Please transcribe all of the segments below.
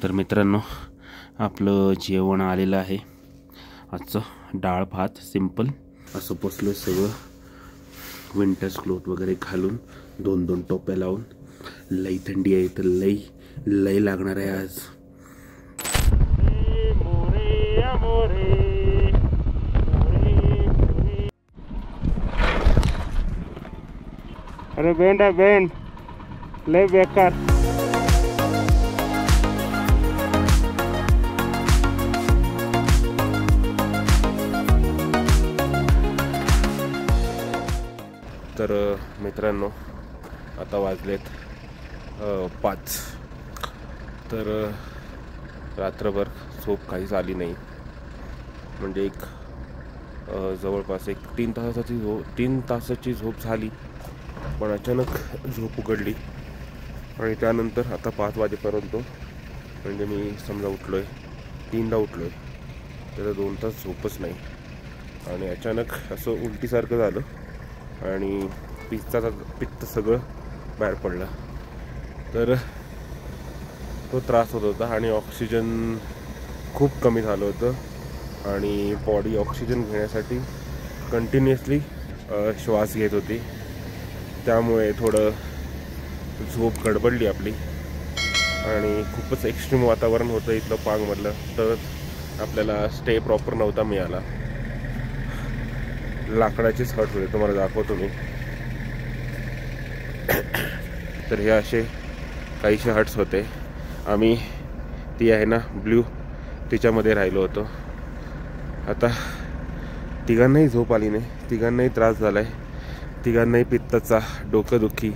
तर मित्रांनो, आपलं जेवण आलेलं आहे. आजचं डाळ भात सिंपल असं बसलो सगळं विंटर्स क्लोथ वगैरे घालून 2-2 टोप्या लावून. लई थंडी आहे तर लई लागणार आहे आज. अरे बेंड आहे बेंड, लय बेकार. तर मित्रांनो, आता वाजलेत 5. तर रात्रभर झोप काहीच आली नाही. म्हणजे एक जवळपास 3 तासाची झोप झाली, पण अचानक झोप उघडली. आणि त्यानंतर आता 5 वाजेपर्यंत, म्हणजे मी समजा उठलो आहे 3ला उठलो आहे, त्याला 2 तास झोपच नाही. आणि अचानक असं उलटीसारखं झालं आणि पित्त सगळं बाहेर पडलं. तर तो त्रास होत होता आणि ऑक्सिजन खूप कमी झालं होतं आणि बॉडी ऑक्सिजन घेण्यासाठी कंटिन्युअसली श्वास घेत होती. त्यामुळे थोडं झोप गडबडली आपली आणि खूपच एक्स्ट्रीम वातावरण होतं इथलं पांगमधलं. तर आपल्याला स्टे प्रॉपर नव्हता मिळाला. लाकडाचीच हट होते, तुम्हाला दाखवतो मी. तर हे असे काहीशे हट्स होते. आम्ही ती आहे ना ब्ल्यू, तिच्यामध्ये राहिलो होतो. आता तिघांनाही झोप आली नाही, तिघांनाही त्रास झाला आहे. तिघांनाही पित्ताचा, डोकंदुखी,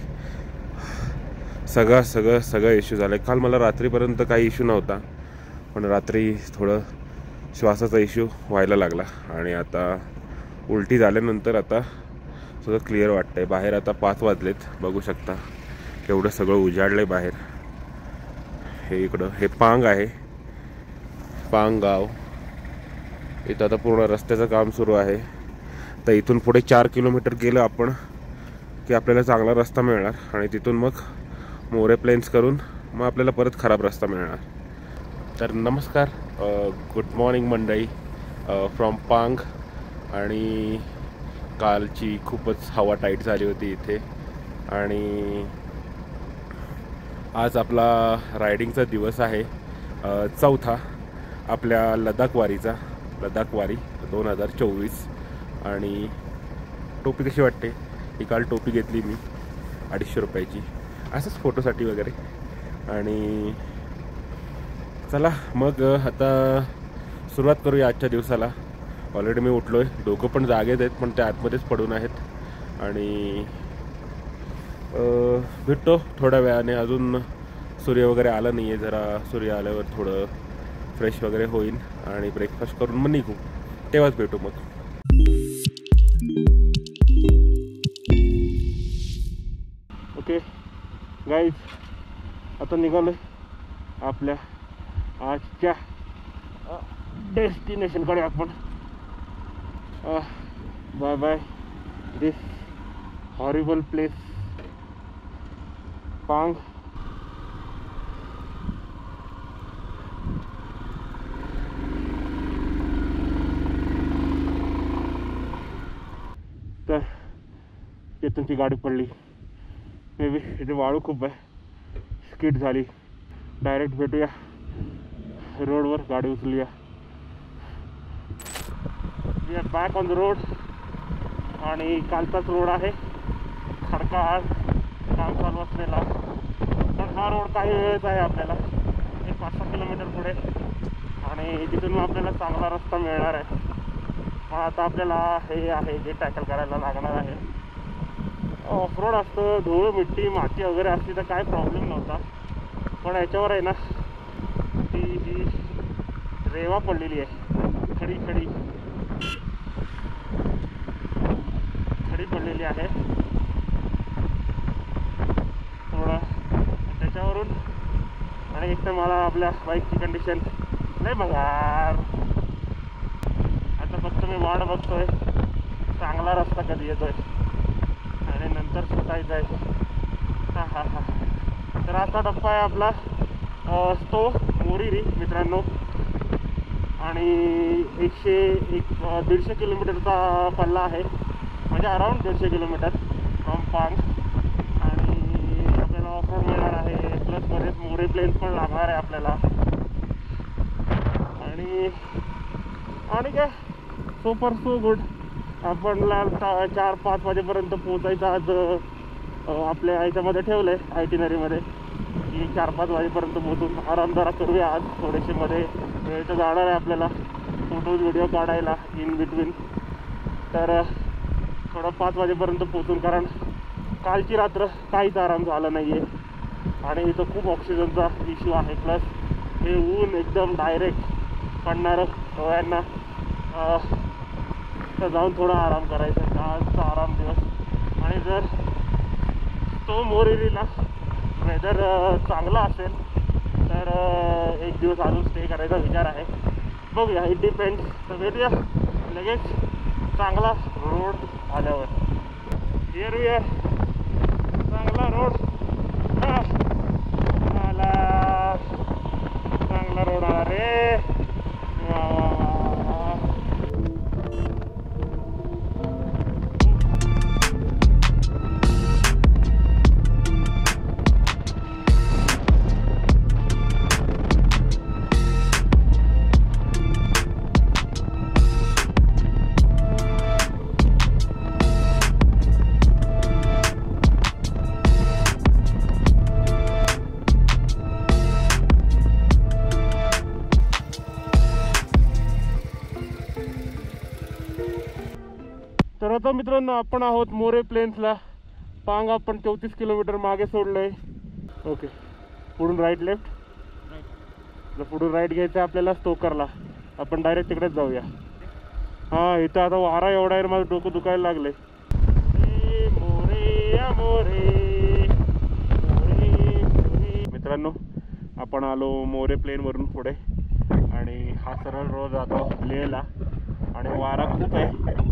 सगळं इश्यू झाला आहे. काल मला रात्रीपर्यंत काही इश्यू नव्हता, पण रात्री थोडं श्वासाचा इश्यू व्हायला लागला. आणि आता उलटी झाल्यानंतर आता सगळं क्लिअर वाटतं आहे. बाहेर आता 5 वाजलेत, बघू शकता एवढं सगळं उजाडलं आहे बाहेर. हे इकडं हे पांग आहे, पांग गाव. इथं आता पूर्ण रस्त्याचं काम सुरू आहे. तर इथून पुढे 4 किलोमीटर गेलं आपण की आपल्याला चांगला रस्ता मिळणार आणि तिथून मग मोरे प्लेन्स करून मग आपल्याला परत खराब रस्ता मिळणार. तर नमस्कार, गुड मॉर्निंग मंडळी फ्रॉम पांग. आणि कालची खूपच हवा टाईट झाली होती इथे. आणि आज आपला रायडिंगचा दिवस आहे, 4था आपल्या लडाख वारी 2024. आणि टोपी कशी वाटते? ही काल टोपी घेतली मी 250 रुपयाची, असंच फोटोसाठी वगैरे. आणि चला मग आता सुरुवात करूया आजच्या दिवसाला. ऑलरेडी मी उठलो आहे, दोघं पण जागेत आहेत, पण ते आतमध्येच पडून आहेत. आणि भेटतो थोड्या वेळाने. अजून सूर्य वगैरे आला नाही आहे. जरा सूर्य आल्यावर थोडं फ्रेश वगैरे होईल आणि ब्रेकफास्ट करून मग निघू, तेव्हाच भेटू मग. ओके गाईज, आता निघालो आपल्या आजच्या डेस्टिनेशनकडे आपण. Bye by this horrible place पांग. तर चेतनची गाडी पडली, मे बी इथे वाळू खूप आहे, स्किड झाली. डायरेक्ट भेटूया रोडवर, गाडी उचलूया. We are back on the road. आणि कालचाच रोड आहे, खडकाळ काम चालू असलेला. पण हा रोड काही वेळच आहे आपल्याला, एक 5-6 किलोमीटर पुढे. आणि तिथून मग आपल्याला चांगला रस्ता मिळणार आहे. पण आता आपल्याला हे आहे जे टॅकल करायला लागणार आहे. ऑफ रोड असतं, धूळ मिट्टी माती वगैरे असली तर काय प्रॉब्लेम नव्हता. पण याच्यावर आहे ना ती रेवा पडलेली आहे, खडी पडलेली आहे थोडं त्याच्यावरून. आणि एक तर मला आपल्या बाईकची कंडिशन नाही बघार. आता फक्त मी वाट बघतोय चांगला रस्ता कधी येतोय आणि नंतर सुटायचं आहे. तर असा टप्पा आहे आपला तो मोरिरी मित्रांनो. आणि 100-150 किलोमीटरचा पल्ला आहे, म्हणजे अराऊंड 150 किलोमीटर फ्रॉम पांग. आणि आपल्याला ऑफ रोड मिळणार आहे, प्लस बरेच मोरे प्लेन्स पण लागणार आहे आपल्याला. आणि काय सो फार सो गुड. आपणला 4-5 वाजेपर्यंत पोचायचं आज आपल्या ह्याच्यामध्ये ठेवलं आहे आयटिनरीमध्ये, की 4-5 वाजेपर्यंत पोचून आराम जरा करूया आज. थोडेसे मध्ये वेळ तर जाणार आहे आपल्याला फोटोज व्हिडिओ काढायला इन बिटवीन. तर थोडं 5 वाजेपर्यंत पोचून, कारण कालची रात्र काहीच आराम झाला नाही आहे आणि इथं खूप ऑक्सिजनचा इश्यू आहे. प्लस हे ऊन एकदम डायरेक्ट पडणारं डोळ्यांना. तर जाऊन थोडा आराम करायचा आजचा आराम दिवस. आणि जर तो मोरिरीला वेदर चांगला असेल तर 1 दिवस अजून स्टे करायचा विचार आहे. बघूया, इट डिपेंड. तर भेटूया लगेच चांगला रोड आल्यावर. Here we are. चांगला रोड आला, चांगला रोड आला रे. वा वा वा. तर आता मित्रांनो आपण आहोत मोरे प्लेन्सला. पांग आपण 34 किलोमीटर मागे सोडलंय. ओके, पुढून राईट लेफ्ट. जर पुढून राईट घ्यायचं आहे आपल्याला स्टोकरला, आपण डायरेक्ट तिकडेच जाऊया. हां, इथं आता वारा एवढा आहे, माझं डोकं दुखायला लागलंय. मोरे मोरे मोरे. मित्रांनो आपण आलो मोरे प्लेनवरून पुढे आणि हा सरळ रोड जातो लेहला. आणि वारा खूप आहे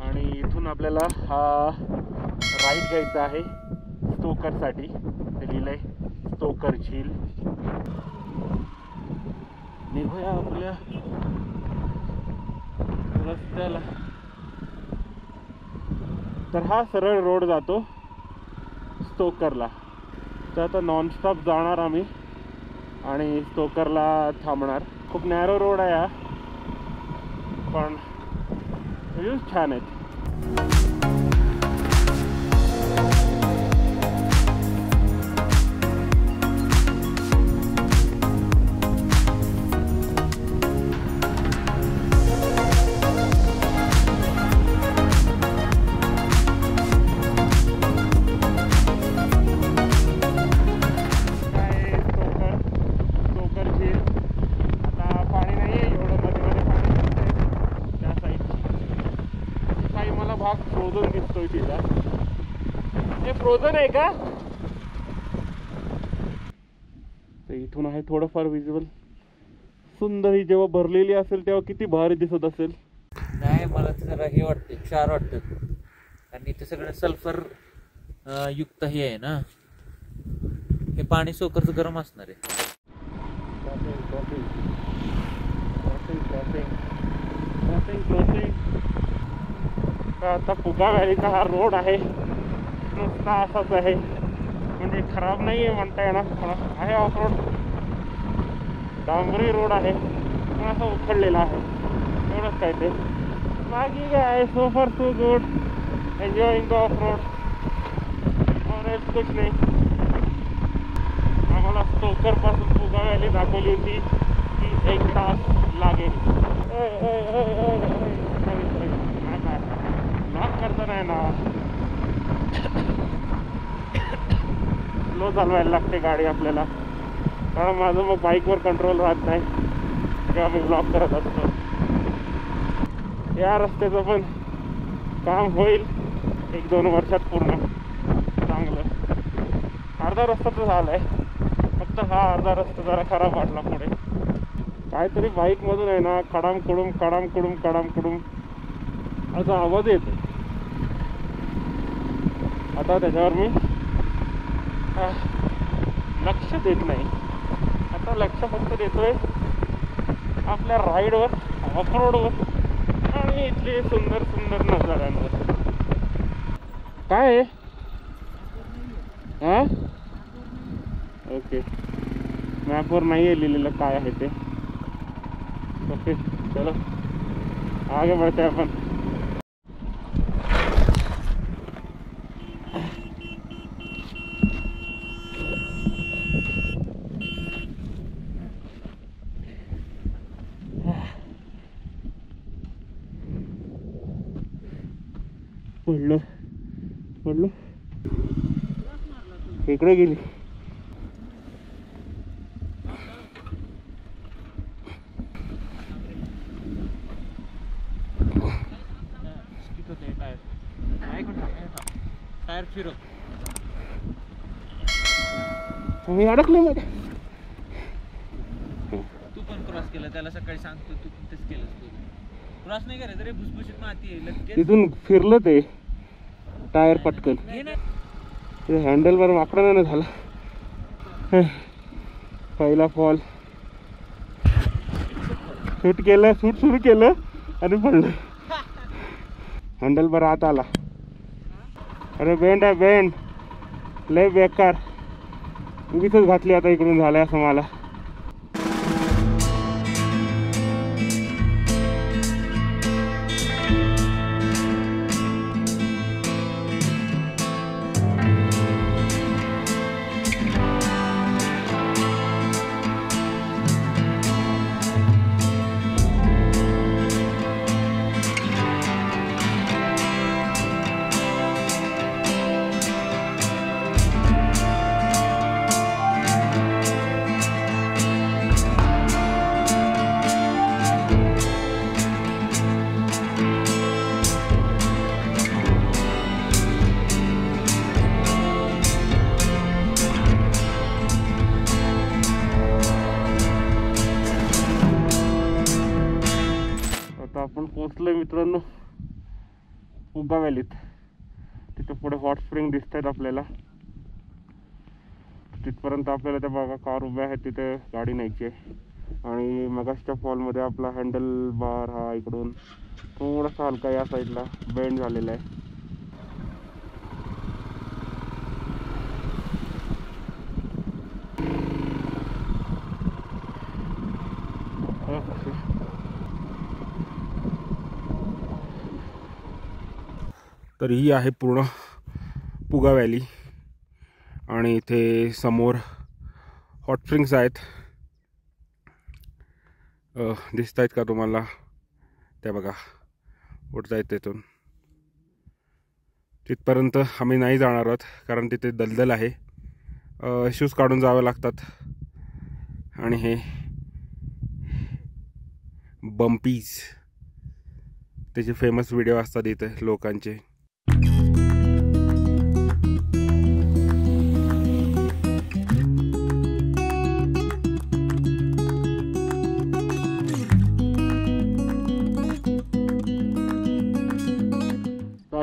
आणि इथून आपल्याला हा राईट घ्यायचा आहे स्टोकरसाठी. ते लिहिलं आहे स्टोकर झील. निघूया आपल्या रस्त्याला. तर हा सरळ रोड जातो स्टोकरला. तर आता नॉनस्टॉप जाणार आम्ही आणि स्टोकरला थांबणार. खूप नॅरो रोड आहे हा, पण व्ह्यूज छान आहेत. फ्रोझन दिसतोय तिला. हे फ्रोझन आहे का? तर इथून आहे थोडंफार विजिबल. सुंदर ही जेव्हा भरलेली असेल तेव्हा किती भारी दिसत असेल. नाही, मला तर जरा हे वाटते, क्षार वाटतं. आणि इथे सगळं सल्फर युक्त हे आहे ना, हे पाणी सोकरचं गरम असणार आहे. आता फुगा व्हॅलीचा हा रोड आहे, नुसता असाच आहे, म्हणजे खराब नाही आहे म्हणता येणार. पण आहे ऑफ रोड, डांबरी रोड आहे, पण असं उखडलेला आहे, एवढंच काय. ते बाकी काय आहे, सो फार so good. Enjoying the of road और एल्स कुछ नाही. आम्हाला स्टोकर पासून फुगा व्हॅली दाखवली होती की 1 तास लागेल. लॉक करता नाही ना, स्लो चालवायला लागते गाडी आपल्याला, कारण माझं मग बाईकवर कंट्रोल राहत नाही तेव्हा मी ब्लॉक करत असतो. या रस्त्याचं पण काम होईल 1-2 वर्षात पूर्ण चांगलं. अर्धा रस्ता तर झाला आहे, फक्त हा अर्धा रस्ता जरा खराब वाटला पुढे. काहीतरी बाईकमधून आहे ना कडाम कुडूम असा आवाज येतो. आता त्याच्यावर मी लक्ष देत नाही. आता आपण लक्ष फक्त देतोय आपल्या राईडवर, ऑफरोडवर आणि इथले सुंदर सुंदर नजाऱ्यांवर. काय आहे हां? ओके, मॅपवर नाही आहे लिहिलेलं काय आहे ते. ओके चलो आगे बढ़ते हैं अपन. पडलो पडलो, इकडे गेली. टायर फिरव. मी अडकले मध्ये. तू पण क्रॉस केलं, त्याला सकाळी सांगतो तू पण तेच केलंस. तू क्रॉस नाही करायचं रे, भुसभुशीत माती आहे लगेच. तिथून फिरलं ते टायर पटकन, हँडल वर वाकडा नाही झाला. पहिला फॉल, शूट केलं, शूट सुरू केलं आणि पडलं. हँडल वर आत आला. अरे बेंड आहे बेंड, लय बेकार. उगीच घातली आता इकडून झालंय असं मला. आपण पोहोचलोय मित्रांनो पुगा व्हॅलीत. तिथे पुढे हॉट स्प्रिंग दिसत आहेत आपल्याला. तिथपर्यंत आपल्याला त्या बघा कार उभ्या आहेत, तिथे गाडी न्यायची आहे. आणि मगासच्या फॉलमध्ये आपला हँडल बार हा इकडून थोडासा हलका या साईडला बेंड झालेला आहे. तर ही आहे पूर्ण पुगा व्हॅली आणि इथे समोर हॉट स्प्रिंग्स आहेत. दिसत आहेत का तुम्हाला? त्या बघा उठत आहेत तिथून. तिथपर्यंत आम्ही नाही जाणार आहोत कारण तिथे दलदल आहे. शूज काढून जावे लागतात आणि हे बम्पीज त्याचे फेमस व्हिडिओ असतात इथे लोकांचे.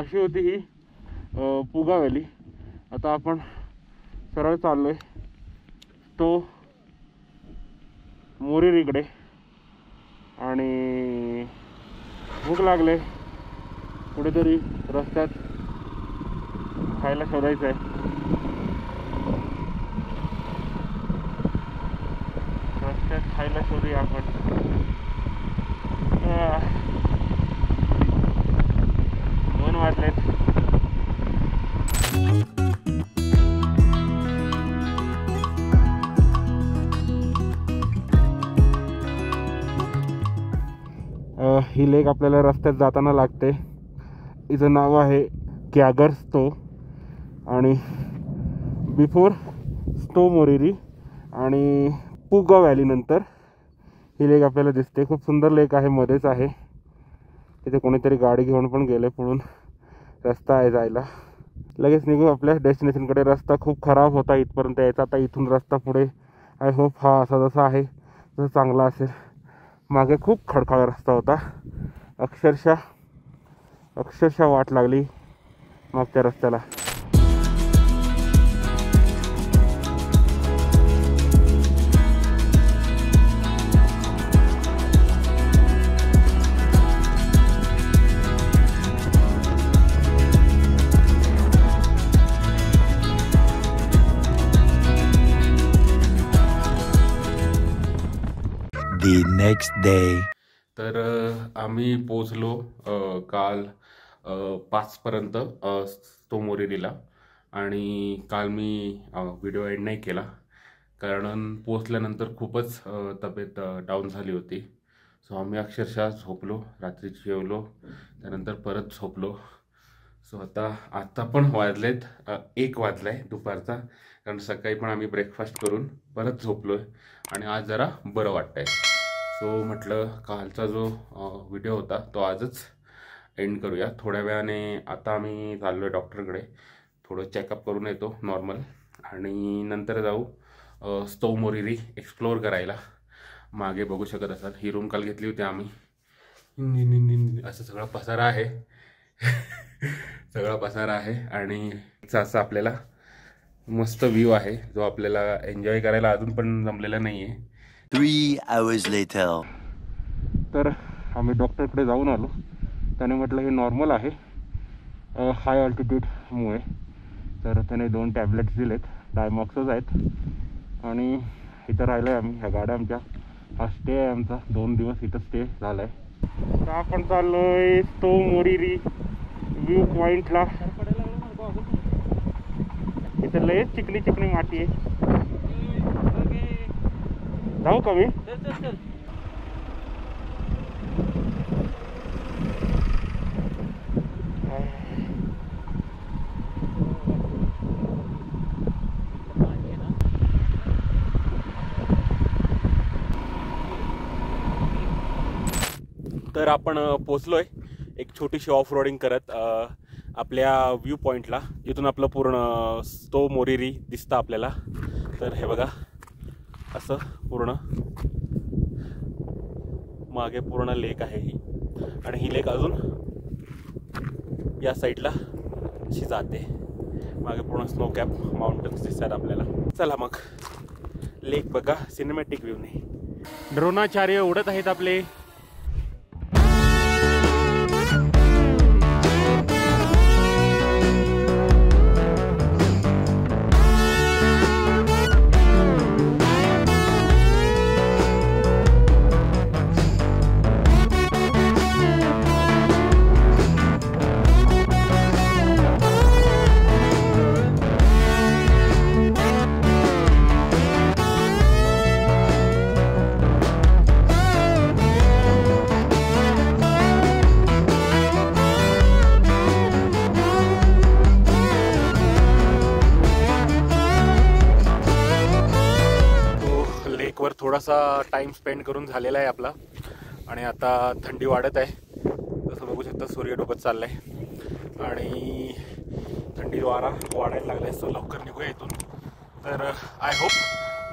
अशी होती ही पुगा व्हॅली. आता आपण सरळ चाललोय तो मोरीरीकडे आणि भूक लागले. कुठेतरी रस्त्यात खायला शोधायचं आहे. रस्त्यात खायला शोधूया आपण. 2 वाजलेत. ही लेक आपल्याला रस्त्यात जाताना लागते. हिचं नाव आहे कॅगर स्टो आणि बिफोर स्टो मोरिरी आणि पुगा व्हॅली नंतर ही लेक आपल्याला दिसते. खूप सुंदर लेक आहे, मध्येच आहे. तिथे कोणीतरी गाडी घेऊन पण गेले, पुढून रस्ता आहे जायला. लगेच निघू आपल्या डेस्टिनेशनकडे. रस्ता खूप खराब होता इथपर्यंत यायचा. आता इथून रस्ता पुढे आय होप हा असा जसा आहे तसा चांगला असेल. मागे खूप खडखड रस्ता होता. अक्षरशः वाट लागली मागच्या रस्त्याला. The next day. तर आम्ही पोचलो काल 5 पर्यंत मोरिरीला. आणि काल मी व्हिडिओ एंड नाही केला कारण पोचल्यानंतर खूपच तब्येत डाऊन झाली होती. सो आम्ही अक्षरशः झोपलो, रात्री जेवलो, त्यानंतर परत झोपलो. सो आता पण वाजलेत 1 वाजलाय दुपारचा, कारण सकाळी पण आम्ही ब्रेकफास्ट करून परत झोपलो आहे आणि आज जरा बरं वाटतंय. सो म्हटलं कालचा जो व्हिडिओ होता तो आजच एंड करूया. थोड्या वेळाने आता आम्ही चाललो आहे डॉक्टरकडे, थोडं चेकअप करून येतो नॉर्मल, आणि नंतर जाऊ स्तो मोरिरी एक्सप्लोअर करायला. मागे बघू शकत असाल ही रूम काल घेतली होती आम्ही. असं सगळा पसारा आहे सगळा पसारा आहे आणि असं आपल्याला मस्त व्ह्यू आहे जो आपल्याला एन्जॉय करायला अजून पण जमलेला नाही आहे. 3 hours later. तर आम्ही डॉक्टरकडे जाऊन आलो. त्याने म्हटलं हे नॉर्मल आहे हाय अल्टिट्यूडमुळे. तर त्याने 2 टॅबलेट्स दिलेत, डायमॉक्सच आहेत. आणि इथं राहिलं आहे आम्ही, ह्या गाड्या आमच्या, हा स्टे आहे आमचा, 2 दिवस इथं स्टे झाला आहे. तर आपण चाललो आहे स्तो मोरिरी व्ह्यू पॉईंटला. इथं लय चिकनी माती आहे. जाऊ का मी? तर आपण पोचलोय एक छोटीशी ऑफ रोडिंग करत आपल्या व्ह्यू पॉईंटला, जिथून आपलं पूर्ण स्तो मोरिरी दिसतं आपल्याला. तर हे बघा असं पूर्ण मागे पूर्ण लेक आहे ही, आणि ही लेक अजून या साईडला अशी जाते. मागे पूर्ण स्नो कॅप माउंटन्स दिसतात आपल्याला. चला मग लेक बघा सिनेमॅटिक व्ह्यूने. ड्रोनाचार्य उडत आहेत आपले. वर थोडासा टाइम स्पेंड करून झालेला आहे आपला, आणि आता थंडी वाढत आहे. जसं बघू शकता सूर्य डोबत चाललाय आणि थंडी वारा वाढायला लागलाय. सो लवकर निघूया इथून. तर आय होप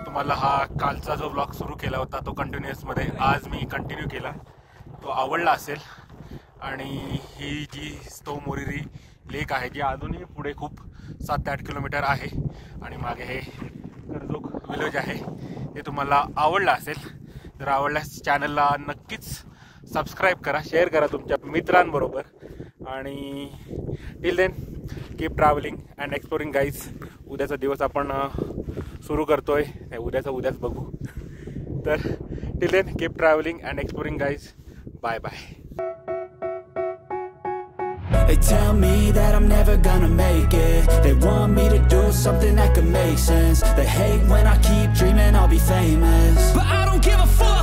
तुम्हाला हा कालचा जो ब्लॉग सुरू केला होता तो कंटिन्युअसमध्ये आज मी कंटिन्यू केला, तो आवडला असेल. आणि ही जी स्तो मोरिरी लेक आहे जी अजूनही पुढे खूप 7 ते 8 किलोमीटर आहे, आणि मागे हे कर्जोग विलेज आहे, ते तुम्हाला आवडलं असेल. जर आवडल्यास चॅनलला नक्कीच सबस्क्राईब करा, शेअर करा तुमच्या मित्रांबरोबर. आणि till then keep travelling and exploring guys. उद्याचा दिवस आपण सुरू करतोय, उद्याच बघू. तर till then keep travelling and exploring guys. Bye bye. They tell me that I'm never gonna make it. They want me to do something that could make sense. They hate when I keep dreaming I'll be famous, but I don't give a fuck.